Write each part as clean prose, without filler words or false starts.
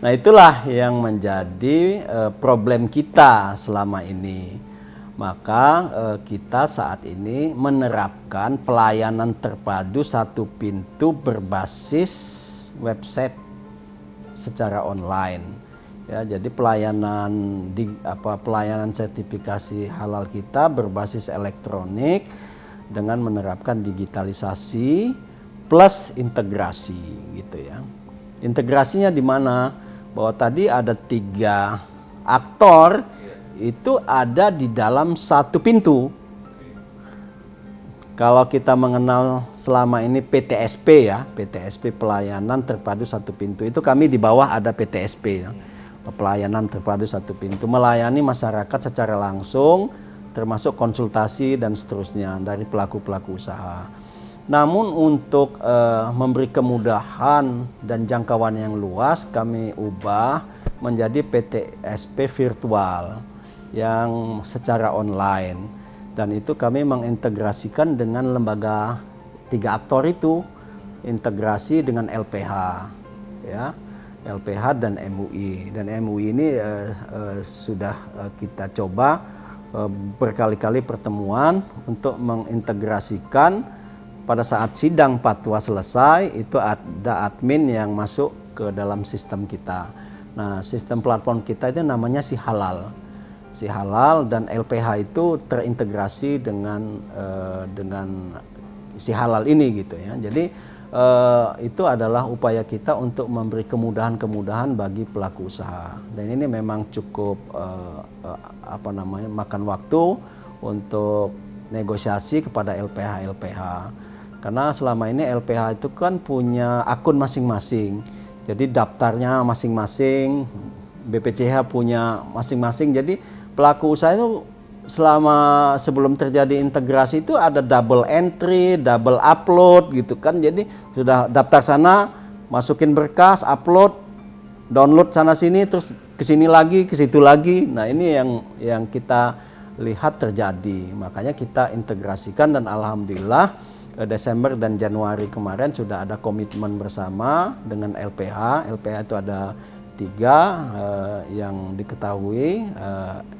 Nah, itulah yang menjadi problem kita selama ini. Maka kita saat ini menerapkan pelayanan terpadu satu pintu berbasis website secara online. Ya, jadi pelayanan sertifikasi halal kita berbasis elektronik dengan menerapkan digitalisasi plus integrasi gitu ya. Integrasinya di mana? Bahwa tadi ada 3 aktor itu ada di dalam satu pintu. Kalau kita mengenal selama ini PTSP ya, PTSP pelayanan terpadu satu pintu, itu kami di bawah ada PTSP ya. Pelayanan terpadu satu pintu, melayani masyarakat secara langsung termasuk konsultasi dan seterusnya dari pelaku-pelaku usaha. Namun untuk memberi kemudahan dan jangkauan yang luas, kami ubah menjadi PTSP virtual yang secara online. Dan itu kami mengintegrasikan dengan lembaga 3 aktor itu, integrasi dengan LPH, ya, LPH dan MUI. Dan MUI ini sudah kita coba berkali-kali pertemuan untuk mengintegrasikan. Pada saat sidang fatwa selesai, itu ada admin yang masuk ke dalam sistem kita. Nah, sistem platform kita itu namanya Si Halal. Si Halal dan LPH itu terintegrasi dengan Si Halal ini gitu ya. Jadi itu adalah upaya kita untuk memberi kemudahan-kemudahan bagi pelaku usaha. Dan ini memang cukup makan waktu untuk negosiasi kepada LPH. Karena selama ini LPH itu kan punya akun masing-masing. Jadi daftarnya masing-masing, BPCH punya masing-masing. Jadi pelaku usaha itu sebelum terjadi integrasi itu ada double entry, double upload gitu kan. Jadi sudah daftar sana, masukin berkas, upload, download sana sini, terus ke sini lagi, ke situ lagi. Nah, ini yang kita lihat terjadi. Makanya kita integrasikan dan alhamdulillah Desember dan Januari kemarin sudah ada komitmen bersama dengan LPH. LPH itu ada 3 yang diketahui,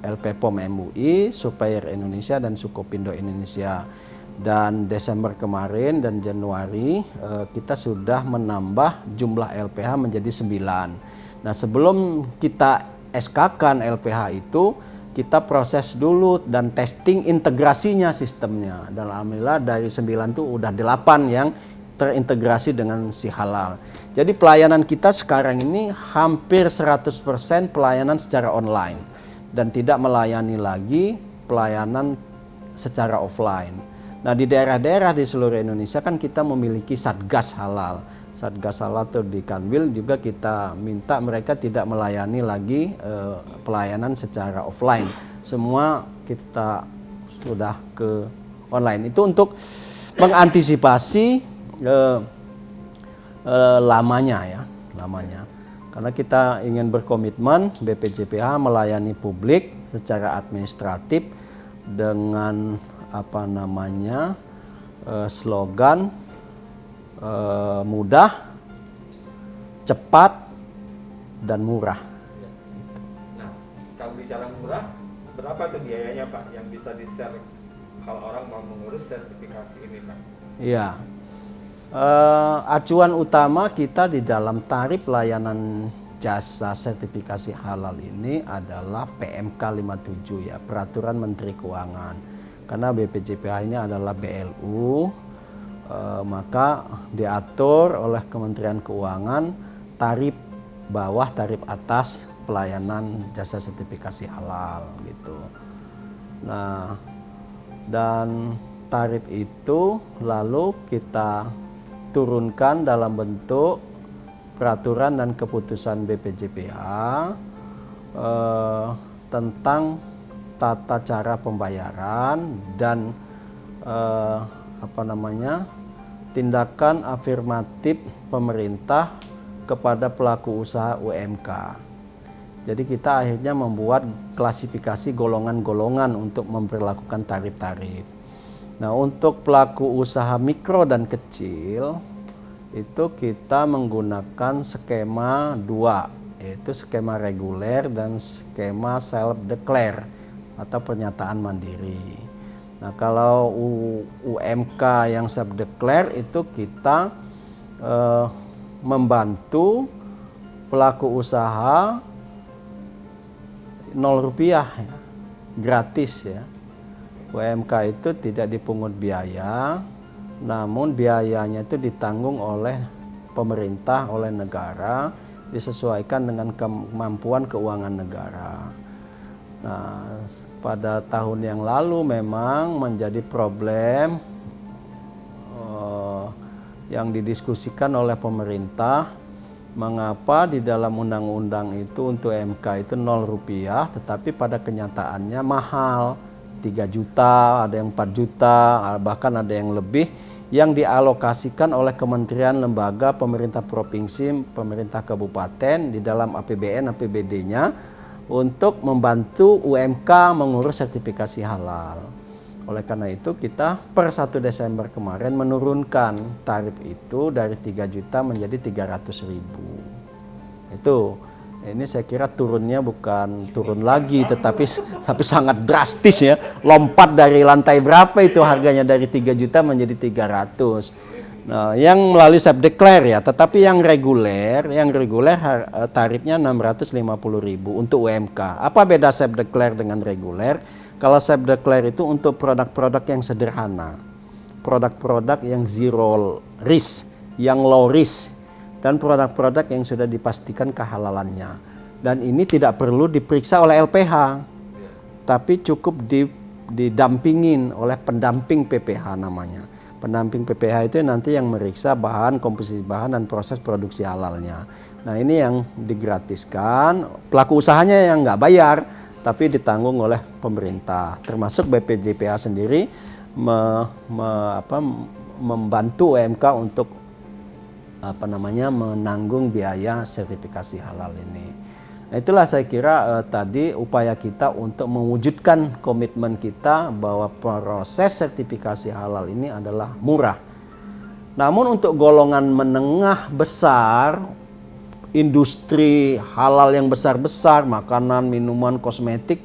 LPPOM MUI, Supplier Indonesia, dan Sukopindo Indonesia. Dan Desember kemarin dan Januari kita sudah menambah jumlah LPH menjadi 9. Nah, sebelum kita SK-kan LPH itu, kita proses dulu dan testing integrasinya sistemnya. Dan alhamdulillah dari 9 itu udah 8 yang terintegrasi dengan Si Halal. Jadi pelayanan kita sekarang ini hampir 100% pelayanan secara online dan tidak melayani lagi pelayanan secara offline. Nah, di daerah-daerah di seluruh Indonesia kan kita memiliki Satgas Halal. Satgas Halal itu di Kanwil juga kita minta mereka tidak melayani lagi pelayanan secara offline. Semua kita sudah ke online. Itu untuk mengantisipasi lamanya. Karena kita ingin berkomitmen BPJPH melayani publik secara administratif dengan slogan mudah, cepat, dan murah. Nah, kalau bicara murah, berapa tuh biayanya Pak yang bisa di-share kalau orang mau mengurus sertifikasi ini Pak? Iya, acuan utama kita di dalam tarif layanan jasa sertifikasi halal ini adalah PMK 57 ya, Peraturan Menteri Keuangan. Karena BPJPH ini adalah BLU, maka diatur oleh Kementerian Keuangan tarif bawah, tarif atas pelayanan jasa sertifikasi halal gitu. Nah, dan tarif itu lalu kita turunkan dalam bentuk peraturan dan keputusan BPJPH tentang tata cara pembayaran dan tindakan afirmatif pemerintah kepada pelaku usaha UMK. Jadi kita akhirnya membuat klasifikasi golongan-golongan untuk memperlakukan tarif-tarif. Nah, untuk pelaku usaha mikro dan kecil itu kita menggunakan skema 2 yaitu skema reguler dan skema self declare atau pernyataan mandiri. Nah, kalau UMK yang self declare itu kita membantu pelaku usaha 0 rupiah ya, gratis ya. UMK itu tidak dipungut biaya, namun biayanya itu ditanggung oleh pemerintah, oleh negara, disesuaikan dengan kemampuan keuangan negara. Nah, pada tahun yang lalu memang menjadi problem yang didiskusikan oleh pemerintah, mengapa di dalam undang-undang itu untuk UMK itu 0 rupiah, tetapi pada kenyataannya mahal, 3 juta, ada yang 4 juta, bahkan ada yang lebih, yang dialokasikan oleh kementerian, lembaga, pemerintah provinsi, pemerintah kabupaten di dalam APBN, APBD-nya untuk membantu UMK mengurus sertifikasi halal. Oleh karena itu kita per 1 Desember kemarin menurunkan tarif itu dari 3 juta menjadi 300.000. Itu. Ini saya kira turunnya bukan turun lagi tapi sangat drastis ya. Lompat dari lantai berapa itu harganya dari 3 juta menjadi 300. Nah, yang melalui self declare ya, tetapi yang reguler tarifnya 650.000 untuk UMK. Apa beda self declare dengan reguler? Kalau self declare itu untuk produk-produk yang sederhana. Produk-produk yang zero risk, yang low risk, dan produk-produk yang sudah dipastikan kehalalannya. Dan ini tidak perlu diperiksa oleh LPH, tapi cukup didampingin oleh pendamping PPH namanya. Pendamping PPH itu nanti yang meriksa bahan, komposisi bahan, dan proses produksi halalnya. Nah, ini yang digratiskan, pelaku usahanya yang nggak bayar, tapi ditanggung oleh pemerintah. Termasuk BPJPH sendiri membantu UMK untuk menanggung biaya sertifikasi halal ini. Nah, itulah saya kira tadi upaya kita untuk mewujudkan komitmen kita bahwa proses sertifikasi halal ini adalah murah. Namun untuk golongan menengah besar, industri halal yang besar-besar, makanan, minuman, kosmetik,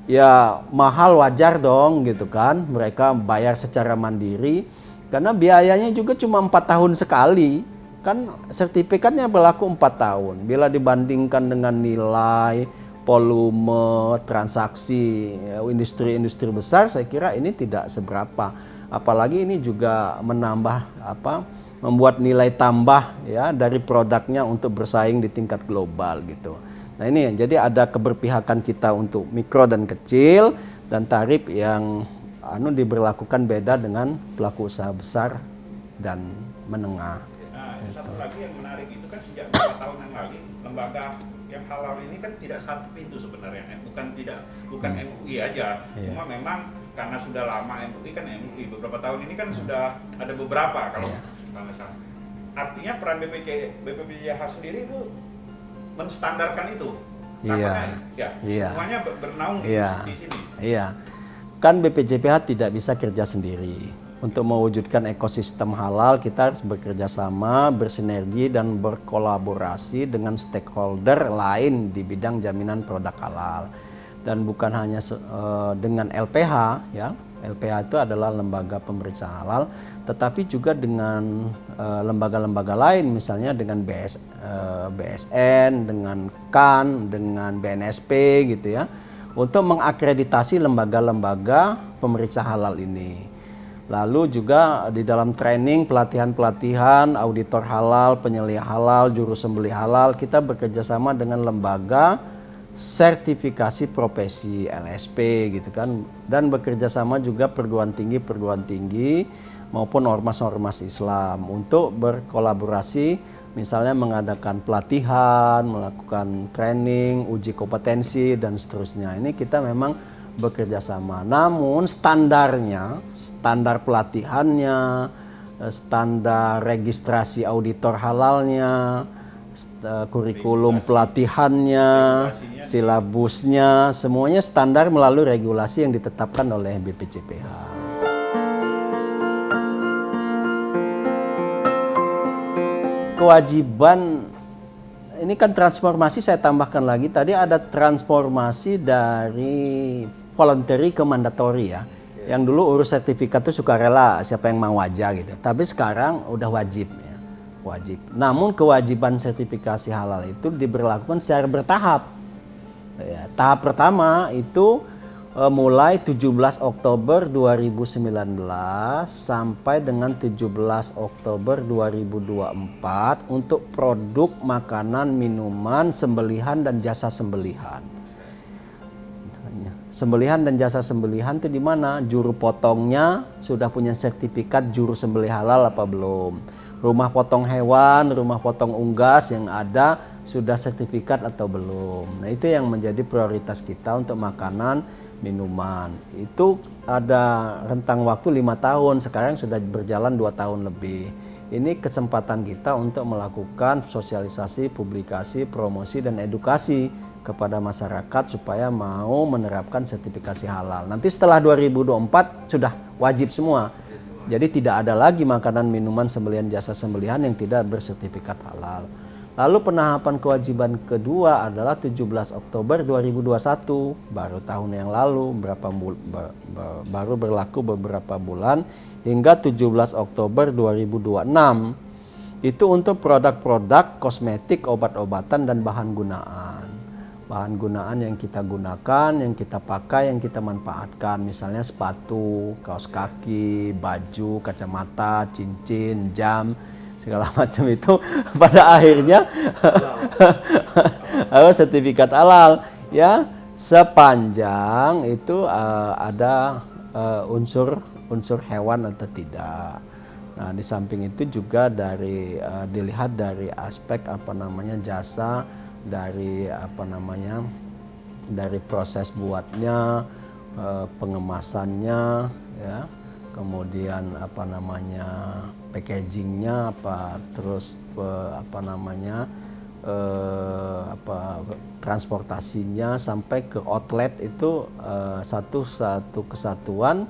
ya mahal, wajar dong gitu kan. Mereka bayar secara mandiri karena biayanya juga cuma 4 tahun sekali. Kan sertifikatnya berlaku 4 tahun. Bila dibandingkan dengan nilai, volume, transaksi industri-industri besar, saya kira ini tidak seberapa. Apalagi ini juga membuat nilai tambah ya dari produknya untuk bersaing di tingkat global gitu. Nah, ini jadi ada keberpihakan kita untuk mikro dan kecil, dan tarif yang diberlakukan beda dengan pelaku usaha besar dan menengah. Satu lagi yang menarik itu kan sejak beberapa tahun yang lalu lembaga yang halal ini kan tidak satu pintu sebenarnya, bukan MUI aja, cuma memang karena sudah lama MUI kan MUI, beberapa tahun ini kan sudah ada beberapa kalau salah. Artinya peran BPJPH sendiri itu menstandarkan itu, semuanya bernaung di sini. Iya, kan BPJPH tidak bisa kerja sendiri. Untuk mewujudkan ekosistem halal, kita harus bekerja sama, bersinergi, dan berkolaborasi dengan stakeholder lain di bidang jaminan produk halal. Dan bukan hanya dengan LPH, ya. LPH itu adalah lembaga pemeriksa halal, tetapi juga dengan lembaga-lembaga lain, misalnya dengan BSN, dengan KAN, dengan BNSP gitu ya, untuk mengakreditasi lembaga-lembaga pemeriksa halal ini. Lalu juga di dalam training, pelatihan-pelatihan, auditor halal, penyelia halal, juru sembelih halal, kita bekerja sama dengan lembaga sertifikasi profesi LSP gitu kan, dan bekerja sama juga perguruan tinggi maupun ormas-ormas Islam untuk berkolaborasi, misalnya mengadakan pelatihan, melakukan training, uji kompetensi, dan seterusnya. Ini kita memang bekerja sama. Namun standar pelatihannya, standar registrasi auditor halalnya, kurikulum pelatihannya, silabusnya, semuanya standar melalui regulasi yang ditetapkan oleh BPJPH. Kewajiban ini kan transformasi, saya tambahkan lagi tadi ada transformasi dari voluntary ke mandatory ya. Yang dulu urus sertifikat itu sukarela, siapa yang mau aja gitu. Tapi sekarang udah wajib ya, wajib. Namun kewajiban sertifikasi halal itu diberlakukan secara bertahap. Ya, tahap pertama itu mulai 17 Oktober 2019 sampai dengan 17 Oktober 2024 untuk produk makanan, minuman, sembelihan dan jasa sembelihan. Sembelihan dan jasa sembelihan itu di mana? Juru potongnya sudah punya sertifikat juru sembelih halal apa belum? Rumah potong hewan, rumah potong unggas yang ada sudah sertifikat atau belum? Nah, itu yang menjadi prioritas kita untuk makanan, minuman. Itu ada rentang waktu 5 tahun, sekarang sudah berjalan 2 tahun lebih. Ini kesempatan kita untuk melakukan sosialisasi, publikasi, promosi dan edukasi kepada masyarakat supaya mau menerapkan sertifikasi halal. Nanti setelah 2024 sudah wajib semua. Jadi tidak ada lagi makanan, minuman, sembelihan, jasa sembelihan yang tidak bersertifikat halal. Lalu penahapan kewajiban kedua adalah 17 Oktober 2021, baru tahun yang lalu, baru berlaku beberapa bulan hingga 17 Oktober 2026. Itu untuk produk-produk kosmetik, obat-obatan dan bahan gunaan. Bahan gunaan yang kita gunakan, yang kita pakai, yang kita manfaatkan, misalnya sepatu, kaos kaki, baju, kacamata, cincin, jam, segala macam itu pada akhirnya sertifikat halal ya, sepanjang itu ada unsur hewan atau tidak. Nah, di samping itu juga dilihat dari aspek jasa, dari dari proses buatnya, pengemasannya ya, kemudian packagingnya terus transportasinya sampai ke outlet itu satu kesatuan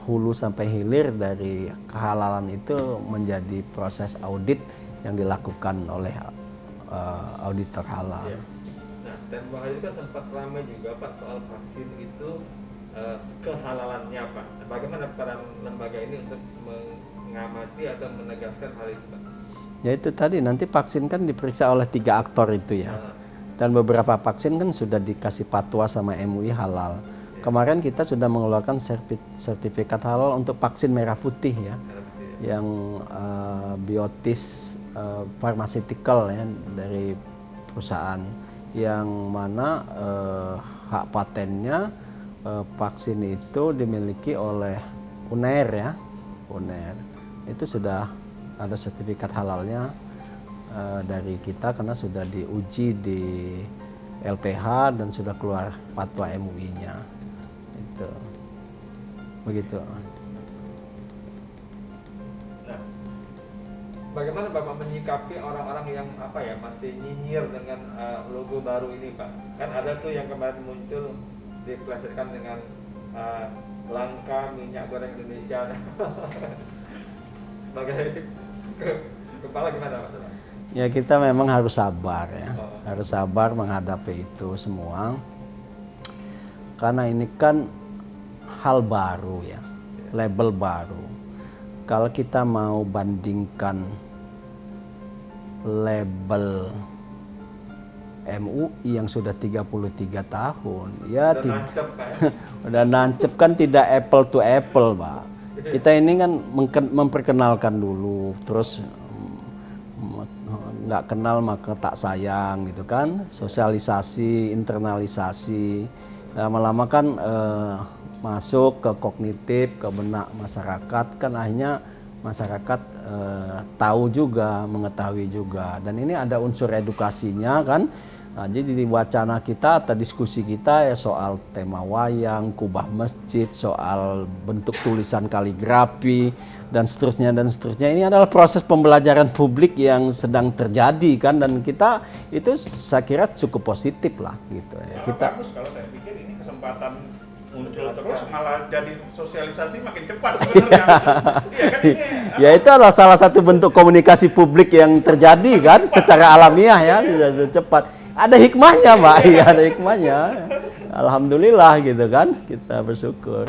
hulu sampai hilir dari kehalalan itu menjadi proses audit yang dilakukan oleh auditor halal. Ya. Nah, tempoh hari kan sempat ramai juga Pak soal vaksin itu kehalalannya Pak. Bagaimana peran lembaga ini untuk mengamati atau menegaskan hal itu Pak? Ya itu tadi, nanti vaksin kan diperiksa oleh 3 aktor itu ya. Dan beberapa vaksin kan sudah dikasih fatwa sama MUI halal. Kemarin kita sudah mengeluarkan sertifikat halal untuk vaksin merah putih ya, yang Biotis pharmaceutical ya, dari perusahaan yang mana hak patennya vaksin itu dimiliki oleh UNER ya, UNER itu sudah ada sertifikat halalnya dari kita karena sudah diuji di LPH dan sudah keluar fatwa MUI-nya. Itu begitu. Nah, bagaimana Bapak menyikapi orang-orang yang masih nyinyir dengan logo baru ini Pak? Kan ada tuh yang kemarin muncul diplesetkan dengan langka minyak goreng Indonesia. Sebagai kepala gimana Pak? Ya kita memang harus sabar ya, harus sabar menghadapi itu semua. Karena ini kan hal baru ya, label baru. Kalau kita mau bandingkan label MUI yang sudah 33 tahun, ya udah nancep kan tidak apple to apple, Pak. Kita ini kan memperkenalkan dulu, terus nggak kenal maka tak sayang gitu kan, sosialisasi, internalisasi, lama-lama kan masuk ke kognitif, ke benak masyarakat, kan akhirnya masyarakat tahu juga, mengetahui juga, dan ini ada unsur edukasinya kan. Nah, jadi di wacana kita atau diskusi kita ya soal tema wayang, kubah masjid, soal bentuk tulisan kaligrafi dan seterusnya dan seterusnya. Ini adalah proses pembelajaran publik yang sedang terjadi kan, dan kita itu saya kira cukup positif lah gitu ya. Kita bagus kalau saya pikir ini kesempatan muncul terus malah jadi sosialisasi makin cepat sebenarnya. Iya kan ini Ya itu adalah salah satu bentuk komunikasi publik yang terjadi kan secara alamiah ya, bisa cepat. Ada hikmahnya Mbak, iya ada hikmahnya. Alhamdulillah gitu kan, kita bersyukur.